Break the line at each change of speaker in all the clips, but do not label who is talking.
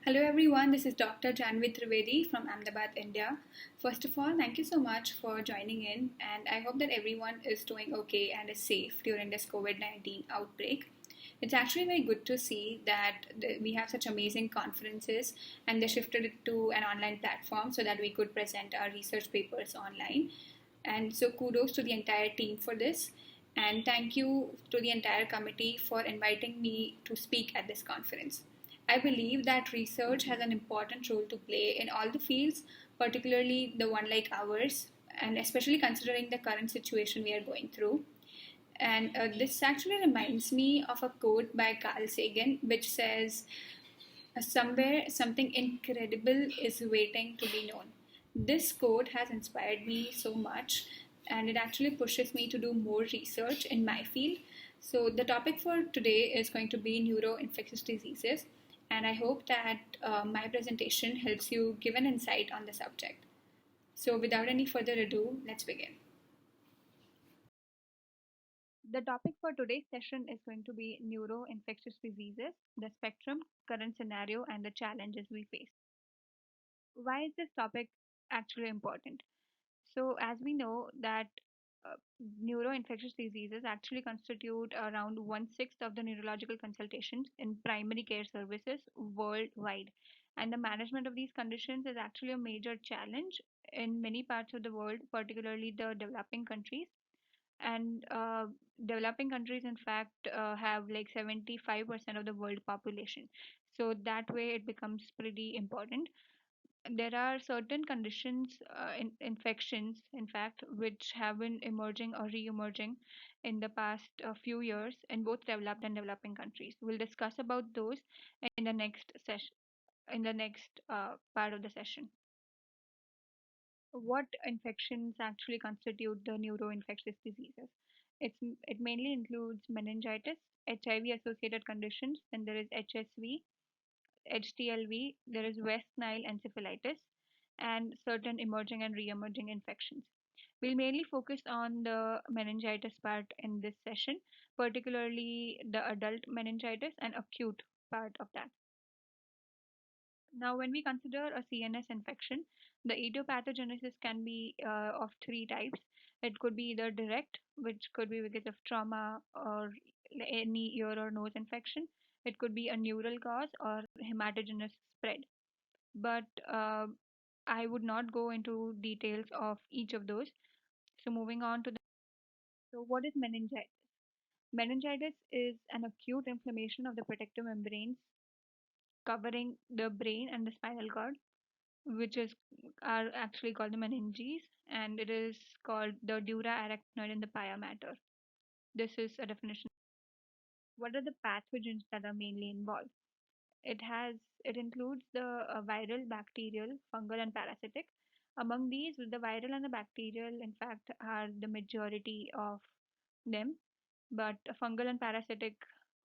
Hello everyone, this is Dr. Janvi Trivedi from Ahmedabad, India. First of all, thank you so much for joining in, and I hope that everyone is doing okay and is safe during this COVID 19 outbreak. It's actually very good to see that we have such amazing conferences and they shifted it to an online platform so that we could present our research papers online. And so, kudos to the entire team for this. And thank you to the entire committee for inviting me to speak at this conference. I believe that research has an important role to play in all the fields, particularly the one like ours, and especially considering the current situation we are going through. And this actually reminds me of a quote by Carl Sagan, which says, Somewhere something incredible is waiting to be known. This quote has inspired me so much, and it actually pushes me to do more research in my field. So, the topic for today is going to be neuroinfectious diseases, and I hope that my presentation helps you give an insight on the subject. So, without any further ado, let's begin. The topic for today's session is going to be neuroinfectious diseases, the spectrum, current scenario, and the challenges we face. Why is this topic actually important? So, as we know that uh, neuroinfectious diseases actually constitute around one-sixth of the neurological consultations in primary care services worldwide. And the management of these conditions is actually a major challenge in many parts of the world, particularly the developing countries. And developing countries, in fact, have like 75% of the world population. So that way it becomes pretty important. There are certain conditions, infections, in fact, which have been emerging or re-emerging in the past few years in both developed and developing countries. We'll discuss about those in the next session, in the next part of the session. What infections actually constitute the neuroinfectious diseases? It mainly includes meningitis, HIV associated conditions, and there is HSV, HTLV, there is West Nile encephalitis, and certain emerging and re-emerging infections. We'll mainly focus on the meningitis part in this session, particularly the adult meningitis and acute part of that. Now, when we consider a CNS infection, the etiopathogenesis can be of three types. It could be either direct, which could be because of trauma or any ear or nose infection. It could be a neural cause or hematogenous spread. But I would not go into details of each of those. So, moving on to the. So, what is meningitis? Meningitis is an acute inflammation of the protective membranes covering the brain and the spinal cord, which is are actually called the meninges, and it is called the dura arachnoid in the pia mater. This is a definition. What are the pathogens that are mainly involved? It has it includes the viral, bacterial, fungal, and parasitic. Among these, the viral and the bacterial, in fact, are the majority of them, but fungal and parasitic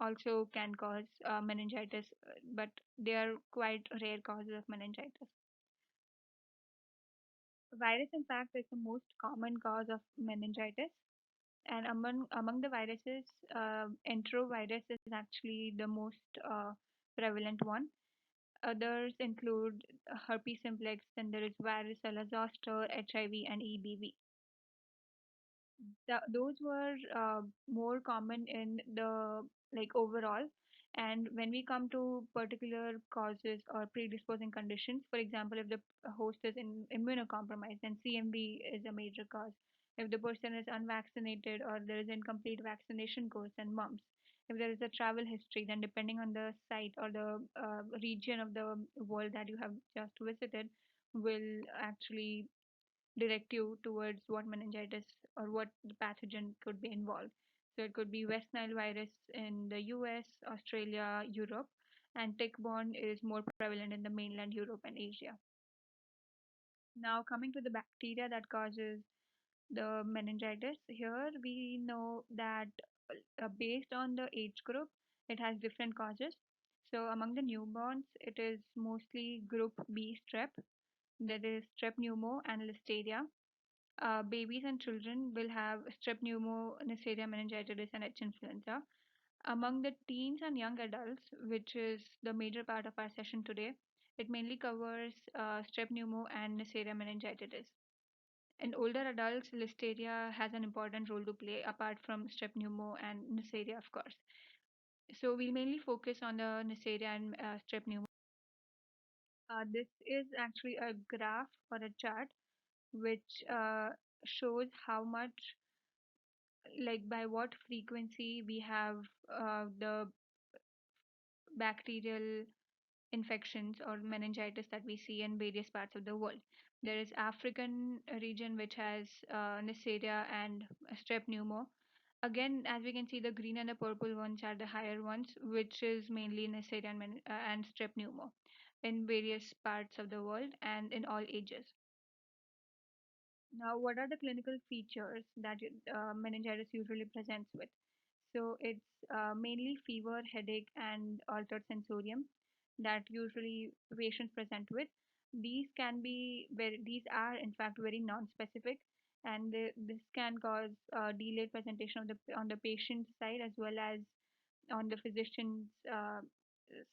also can cause meningitis, but they are quite rare causes of meningitis. Virus, in fact, is the most common cause of meningitis, and among the viruses, enterovirus is actually the most prevalent one. Others include herpes simplex, then there is varicella zoster, HIV, and EBV. Those were more common in the like overall. And when we come to particular causes or predisposing conditions, for example, if the host is immunocompromised, then CMV is a major cause. If the person is unvaccinated or there is incomplete vaccination course, then mumps. If there is a travel history, then depending on the site or the region of the world that you have just visited, will actually direct you towards what meningitis or what the pathogen could be involved. So it could be West Nile virus in the US, Australia, Europe, and tick-borne is more prevalent in the mainland Europe and Asia. Now, coming to the bacteria that causes the meningitis, here we know that based on the age group, it has different causes. So, among the newborns, it is mostly group B strep, that is strep pneumo and listeria. Babies and children will have strep pneumo, Neisseria meningitidis, and H influenza. Among the teens and young adults, which is the major part of our session today, it mainly covers strep pneumo and Neisseria meningitidis. In older adults, Listeria has an important role to play apart from strep pneumo and Neisseria, of course. So we'll mainly focus on the Neisseria and strep pneumo. This is actually a graph or a chart which shows how much, like by what frequency we have the bacterial infections or meningitis that we see in various parts of the world. There is African region which has Neisseria and strep pneumo. Again, as we can see, the green and the purple ones are the higher ones, which is mainly Neisseria and strep pneumo in various parts of the world and in all ages. Now, what are the clinical features that meningitis usually presents with? So it's mainly fever, headache, and altered sensorium that usually patients present with. These are in fact very non-specific, and this can cause delayed presentation on the patient side as well as on the physician's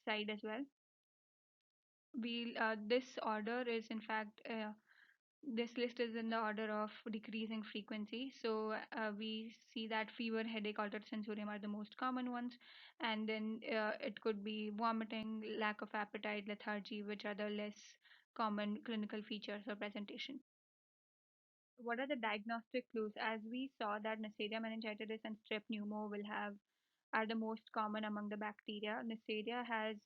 side as well. This order is in fact this list is in the order of decreasing frequency. So we see that fever, headache, altered sensorium are the most common ones, and then it could be vomiting, lack of appetite, lethargy, which are the less common clinical features or presentation. What are the diagnostic clues? As we saw that Neisseria meningitidis and strep pneumo will have are the most common among the bacteria. Neisseria has,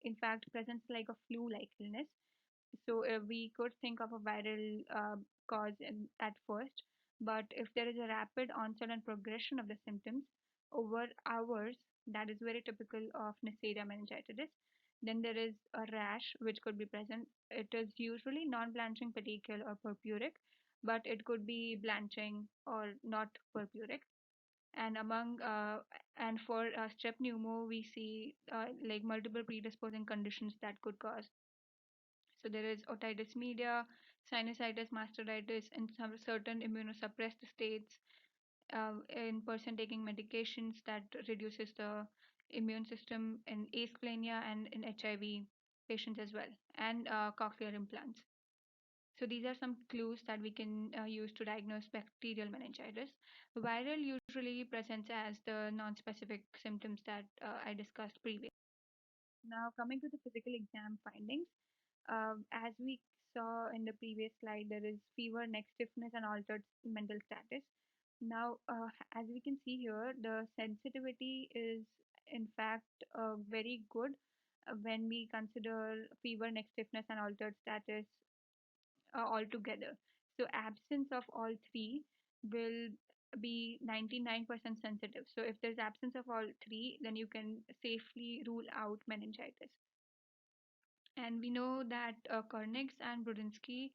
in fact, presents like a flu-like illness. So we could think of a viral cause at first, but if there is a rapid onset and progression of the symptoms over hours, that is very typical of Neisseria meningitidis. Then there is a rash which could be present. It is usually non-blanching pedicule or purpuric, but it could be blanching or not purpuric. And for strep pneumo, we see like multiple predisposing conditions that could cause. So there is otitis media, sinusitis, mastitis, and some certain immunosuppressed states in person taking medications that reduces the immune system in asplenia and in HIV patients as well, and cochlear implants. So these are some clues that we can use to diagnose bacterial meningitis. Viral usually presents as the non-specific symptoms that I discussed previously. Now coming to the physical exam findings, as we saw in the previous slide, there is fever, neck stiffness, and altered mental status. Now, as we can see here, the sensitivity is in fact very good when we consider fever, neck stiffness, and altered status all together. So, absence of all three will be 99% sensitive. So, if there's absence of all three, then you can safely rule out meningitis. And we know that Kernig's and Brudinsky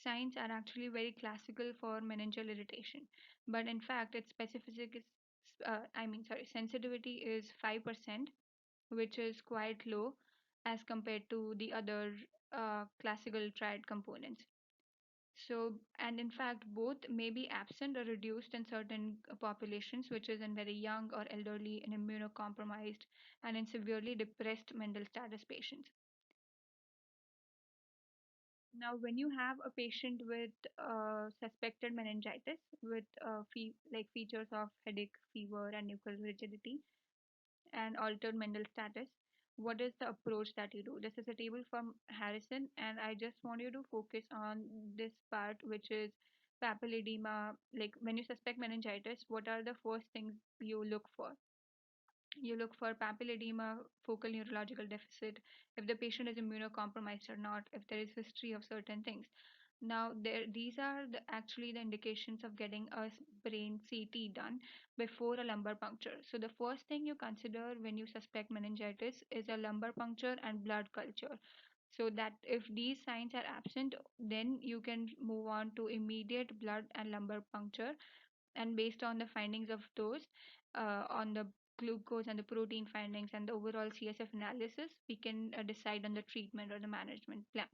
signs are actually very classical for meningeal irritation. But in fact, its specific is, sensitivity is 5%, which is quite low as compared to the other classical triad components. So, and in fact, both may be absent or reduced in certain populations, which is in very young or elderly and immunocompromised and in severely depressed mental status patients. Now, when you have a patient with suspected meningitis with like features of headache, fever, and nuchal rigidity and altered mental status, what is the approach that you do? This is a table from Harrison, and I just want you to focus on this part, which is papilledema. Like when you suspect meningitis, what are the first things you look for? You look for papilledema, focal neurological deficit, if the patient is immunocompromised or not, if there is history of certain things. Now, these are actually the indications of getting a brain CT done before a lumbar puncture. So, the first thing you consider when you suspect meningitis is a lumbar puncture and blood culture. So that if these signs are absent, then you can move on to immediate blood and lumbar puncture, and based on the findings of those, on the glucose and the protein findings and the overall CSF analysis, we can decide on the treatment or the management plan.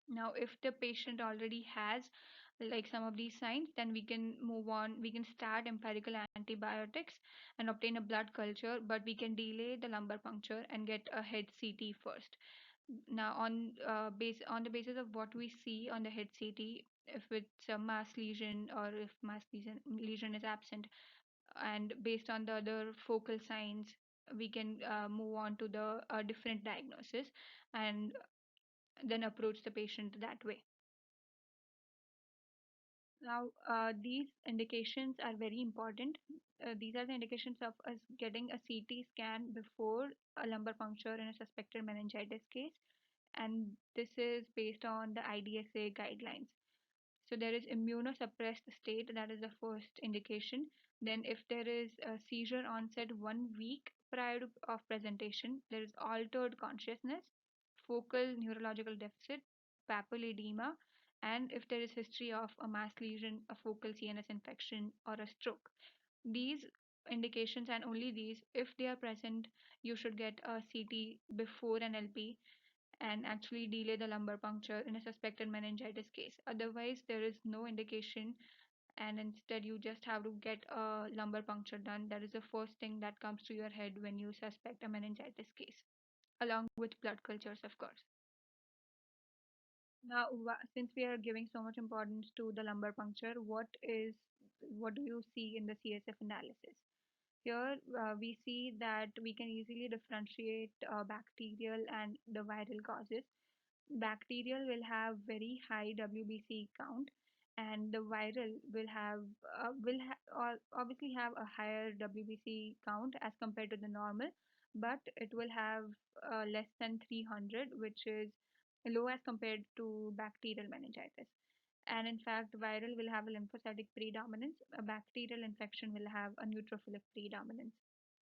Now, if the patient already has like some of these signs, then we can move on. We can start empirical antibiotics and obtain a blood culture, but we can delay the lumbar puncture and get a head CT first. Now, on the basis of what we see on the head CT, if it's a mass lesion or if lesion is absent, and based on the other focal signs, we can move on to the different diagnosis and then approach the patient that way. Now, these indications are very important. These are the indications of us getting a CT scan before a lumbar puncture in a suspected meningitis case, and this is based on the IDSA guidelines. So there is immunosuppressed state, that is the first indication. Then if there is a seizure onset 1 week prior to of presentation, there is altered consciousness, focal neurological deficit, papilledema, and if there is history of a mass lesion, a focal CNS infection, or a stroke. These indications and only these, if they are present, you should get a CT before an LP and actually delay the lumbar puncture in a suspected meningitis case. Otherwise, there is no indication, and instead, you just have to get a lumbar puncture done. That is the first thing that comes to your head when you suspect a meningitis case, along with blood cultures, of course. Now, since we are giving so much importance to the lumbar puncture, what do you see in the CSF analysis? Here, we see that we can easily differentiate bacterial and the viral causes. Bacterial will have very high WBC count, and the viral will obviously have a higher WBC count as compared to the normal, but it will have less than 300, which is low as compared to bacterial meningitis. And in fact, viral will have a lymphocytic predominance. A bacterial infection will have a neutrophilic predominance.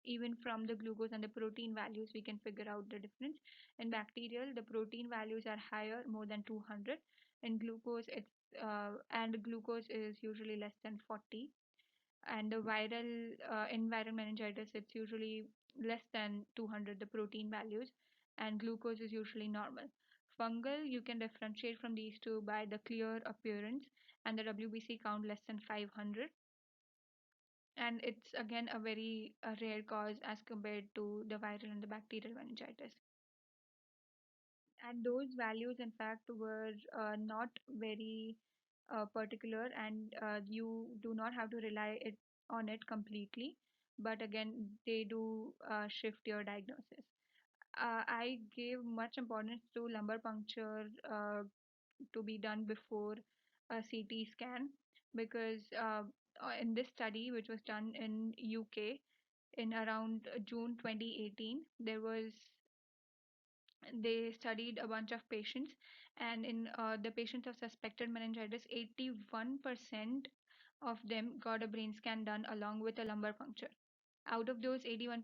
Even from the glucose and the protein values, we can figure out the difference. In bacterial, the protein values are higher, more than 200. In glucose, and glucose is usually less than 40. And the in viral meningitis, it's usually less than 200, the protein values, and glucose is usually normal. Fungal, you can differentiate from these two by the clear appearance and the WBC count less than 500, and it's again a very rare cause as compared to the viral and the bacterial meningitis. And those values, in fact, were not very particular, and you do not have to rely on it completely. But again, they do shift your diagnosis. I gave much importance to lumbar puncture to be done before a CT scan because in this study, which was done in UK in around June 2018, they studied a bunch of patients, and in the patients of suspected meningitis, 81% of them got a brain scan done along with a lumbar puncture. Out of those 81%,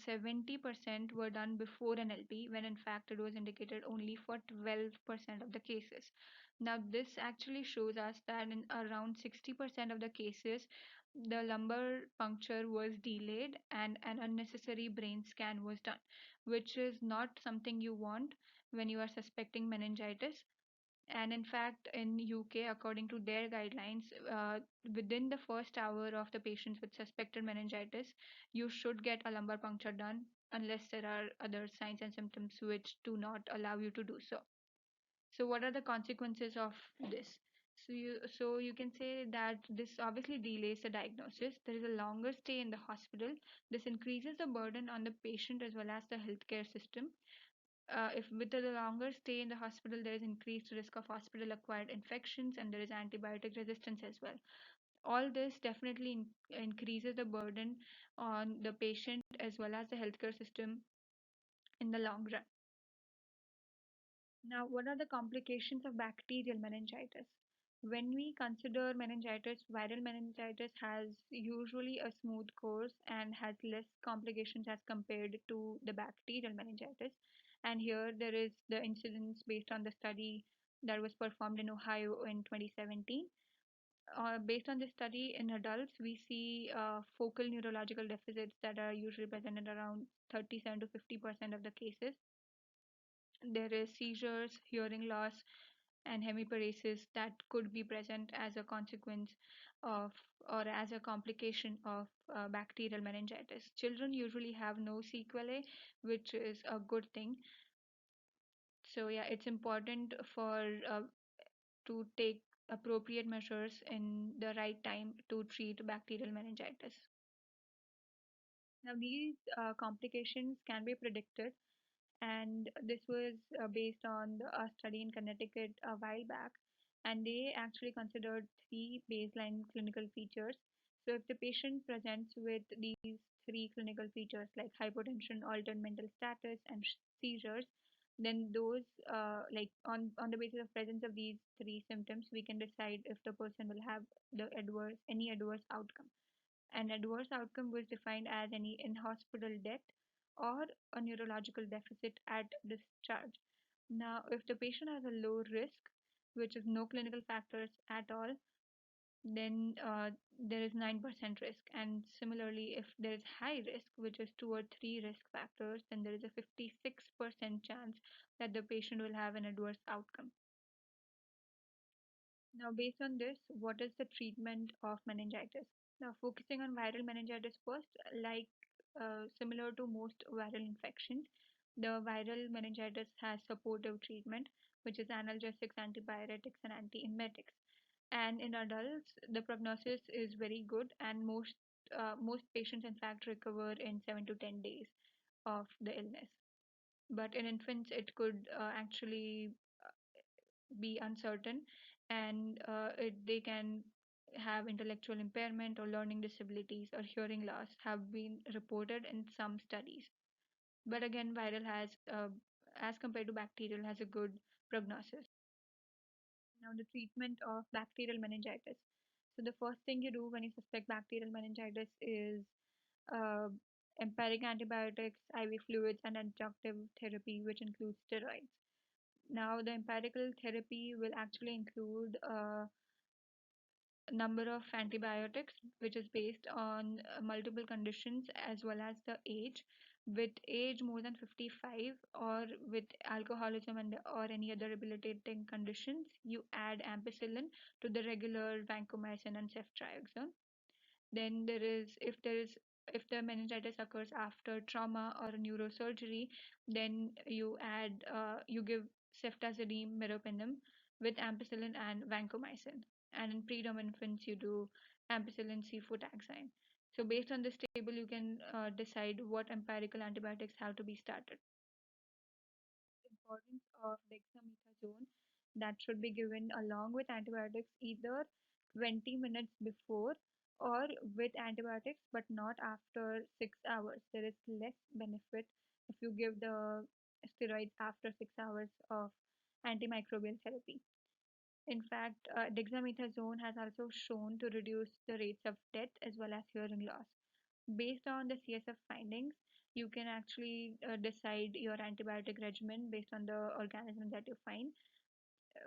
70% were done before an LP, when in fact it was indicated only for 12% of the cases. Now, this actually shows us that in around 60% of the cases, the lumbar puncture was delayed and an unnecessary brain scan was done, which is not something you want when you are suspecting meningitis. And in fact, in UK, according to their guidelines, within the first hour of the patients with suspected meningitis, you should get a lumbar puncture done unless there are other signs and symptoms which do not allow you to do so. So what are the consequences of this? So you can say that this obviously delays the diagnosis. There is a longer stay in the hospital. This increases the burden on the patient as well as the healthcare system. If with the longer stay in the hospital, there is increased risk of hospital acquired infections and there is antibiotic resistance as well. All this definitely increases the burden on the patient as well as the healthcare system in the long run. Now, what are the complications of bacterial meningitis? When we consider meningitis, viral meningitis has usually a smooth course and has less complications as compared to the bacterial meningitis. And here there is the incidence based on the study that was performed in Ohio in 2017. Based on this study in adults, we see focal neurological deficits that are usually present in around 37 to 50% of the cases. There is seizures, hearing loss, and hemiparesis that could be present as a consequence of or as a complication of bacterial meningitis. Children usually have no sequelae, which is a good thing. So yeah, it's important for to take appropriate measures in the right time to treat bacterial meningitis. Now, these complications can be predicted, and this was based on a study in Connecticut a while back, and they actually considered three baseline clinical features. So, if the patient presents with these three clinical features like hypotension, altered mental status, and seizures, then those like on the basis of presence of these three symptoms, we can decide if the person will have the adverse any adverse outcome. An adverse outcome was defined as any in-hospital death or a neurological deficit at discharge. Now, if the patient has a low risk, which is no clinical factors at all, then there is 9% risk. And similarly, if there is high risk, which is two or three risk factors, then there is a 56% chance that the patient will have an adverse outcome. Now, based on this, what is the treatment of meningitis? Now, focusing on viral meningitis first, like similar to most viral infections, the viral meningitis has supportive treatment, which is analgesics, antipyretics, and antiemetics. And in adults, the prognosis is very good, and most patients, in fact, recover in 7 to 10 days of the illness. But in infants, it could actually be uncertain, and they can have intellectual impairment or learning disabilities or hearing loss have been reported in some studies. But again, viral has, as compared to bacterial, has a good prognosis. Now, the treatment of bacterial meningitis. So, the first thing you do when you suspect bacterial meningitis is uh, empiric antibiotics, IV fluids, and adjunctive therapy, which includes steroids. Now, the empirical therapy will actually include number of antibiotics, which is based on multiple conditions as well as the age. With age more than 55 or with alcoholism and or any other debilitating conditions, you add ampicillin to the regular vancomycin and ceftriaxone. Then if the meningitis occurs after trauma or neurosurgery, then you give ceftazidime meropenem with ampicillin and vancomycin. And in preterm infants, you do ampicillin cefotaxime. So based on this table, you can decide what empirical antibiotics have to be started. Importance of dexamethasone that should be given along with antibiotics either 20 minutes before or with antibiotics, but not after 6 hours. There is less benefit if you give the steroids after 6 hours of antimicrobial therapy. In fact, dexamethasone has also shown to reduce the rates of death as well as hearing loss. Based on the CSF findings, you can actually decide your antibiotic regimen based on the organism that you find,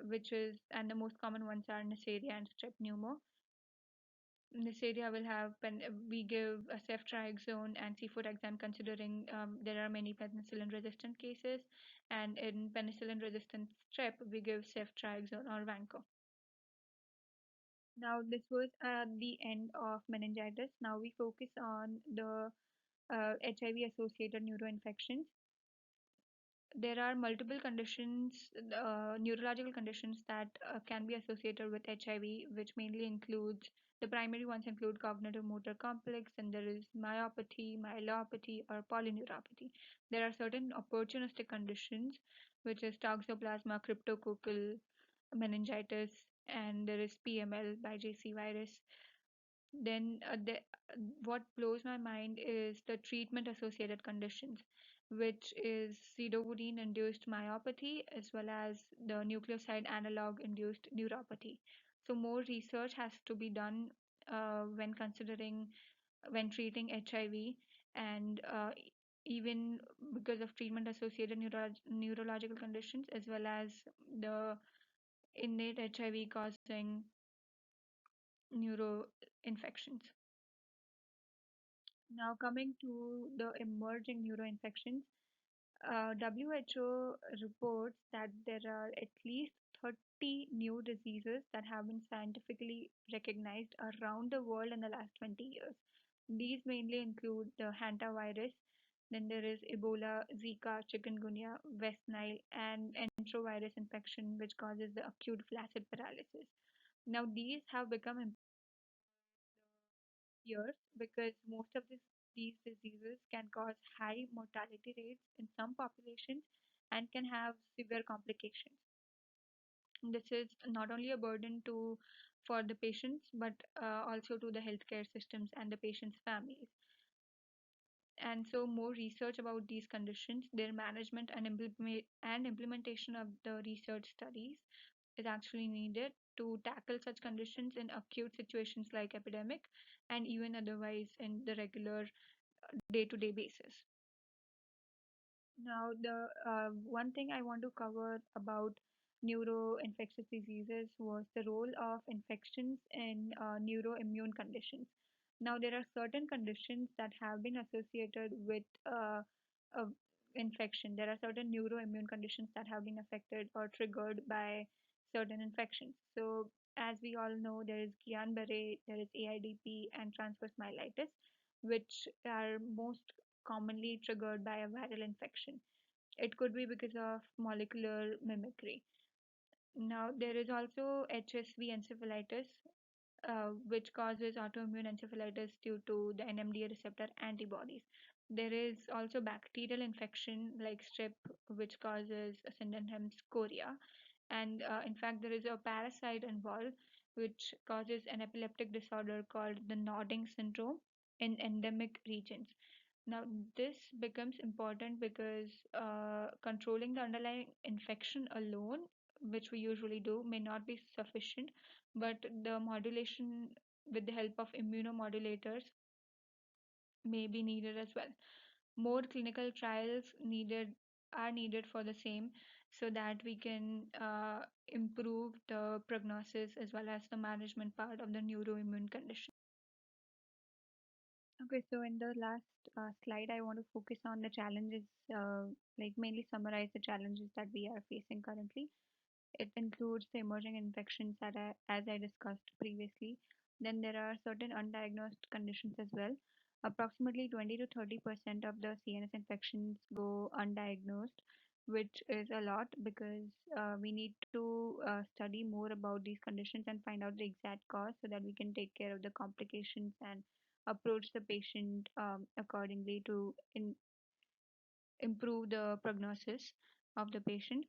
which is, and the most common ones are Neisseria and Strep pneumo. Neisseria will have, we give a ceftriaxone and cefotaxime considering there are many penicillin resistant cases, and in penicillin resistant strep, we give ceftriaxone or Vanco. Now, this was the end of meningitis. Now we focus on the HIV associated neuroinfections. There are multiple conditions, neurological conditions that can be associated with HIV, which mainly includes the primary ones include cognitive motor complex, and there is myopathy, myelopathy, or polyneuropathy. There are certain opportunistic conditions, which is toxoplasma, cryptococcal meningitis, and there is PML by JC virus. Then what blows my mind is the treatment associated conditions, which is pseudovodine induced myopathy as well as the nucleoside analog induced neuropathy. So more research has to be done when treating HIV, and even because of treatment associated neurological conditions as well as the innate HIV causing neuro infections. Now, coming to the emerging neuroinfections, WHO reports that there are at least 30 new diseases that have been scientifically recognized around the world in the last 20 years. These mainly include the hantavirus, then there is Ebola, Zika, chikungunya, West Nile, and enterovirus infection, which causes the acute flaccid paralysis. Now, these have become years because most of these diseases can cause high mortality rates in some populations and can have severe complications. This is not only a burden to for the patients but also to the healthcare systems and the patients' families. And so, more research about these conditions, their management and implementation of the research studies is actually needed to tackle such conditions in acute situations like epidemic and even otherwise in the regular day-to-day basis. Now, the one thing I want to cover about neuroinfectious diseases was the role of infections in neuroimmune conditions. Now, there are certain conditions that have been associated with uh, infection. There are certain neuroimmune conditions that have been affected or triggered by certain infections. So, as we all know, there is Guillain-Barré, there is AIDP, and transverse myelitis, which are most commonly triggered by a viral infection. It could be because of molecular mimicry. Now, there is also HSV encephalitis, which causes autoimmune encephalitis due to the NMDA receptor antibodies. There is also bacterial infection like strep, which causes Sydenham's chorea. And in fact, there is a parasite involved, which causes an epileptic disorder called the nodding syndrome in endemic regions. Now, this becomes important because controlling the underlying infection alone, which we usually do, may not be sufficient, but the modulation with the help of immunomodulators may be needed as well. More clinical trials needed are needed for the same so that we can improve the prognosis as well as the management part of the neuroimmune condition. Okay, so in the last slide, I want to focus on the challenges, like mainly summarize the challenges that we are facing currently. It includes the emerging infections that as I discussed previously. Then there are certain undiagnosed conditions as well. Approximately 20 to 30% of the CNS infections go undiagnosed, which is a lot because we need to study more about these conditions and find out the exact cause so that we can take care of the complications and approach the patient accordingly to improve the prognosis of the patient.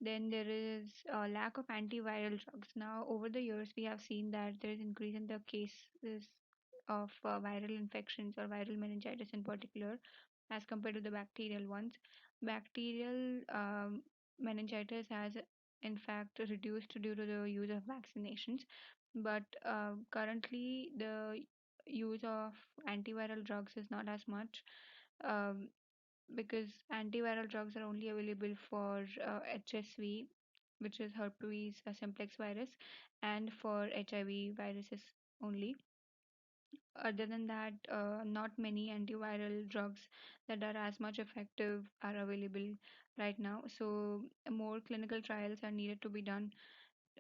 Then there is a lack of antiviral drugs. Now, over the years, we have seen that there is increase in the cases of viral infections or viral meningitis in particular, as compared to the bacterial ones. Bacterial meningitis has, in fact, reduced due to the use of vaccinations, but currently the use of antiviral drugs is not as much. Um, because antiviral drugs are only available for HSV, which is herpes simplex virus, and for HIV viruses only. Other than that, not many antiviral drugs that are as much effective are available right now. So more clinical trials are needed to be done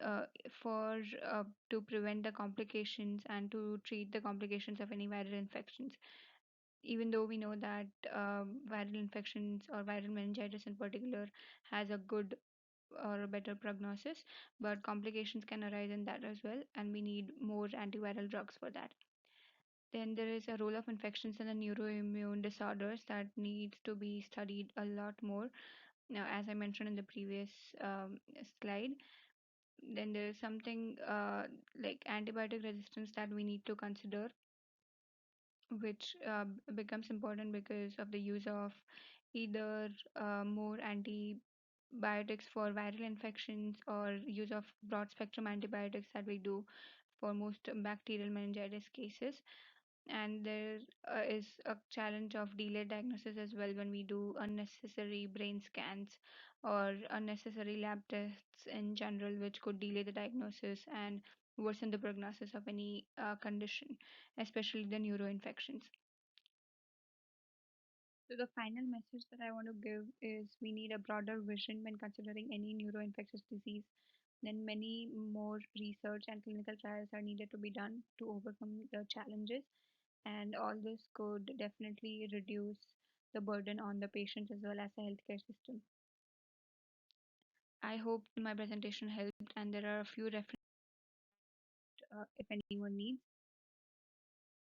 uh, for to prevent the complications and to treat the complications of any viral infections, even though we know that viral infections or viral meningitis in particular has a good or a better prognosis, but complications can arise in that as well, and we need more antiviral drugs for that. Then there is a role of infections in the neuroimmune disorders that needs to be studied a lot more. Now, as I mentioned in the previous slide, then there is something like antibiotic resistance that we need to consider, which becomes important because of the use of either more antibiotics for viral infections or use of broad spectrum antibiotics that we do for most bacterial meningitis cases. And there is a challenge of delayed diagnosis as well when we do unnecessary brain scans or unnecessary lab tests in general, which could delay the diagnosis and worsen the prognosis of any condition, especially the neuroinfections. So the final message that I want to give is we need a broader vision when considering any neuroinfectious disease. Then many more research and clinical trials are needed to be done to overcome the challenges, and all this could definitely reduce the burden on the patients as well as the healthcare system. I hope my presentation helped, and there are a few references if anyone needs.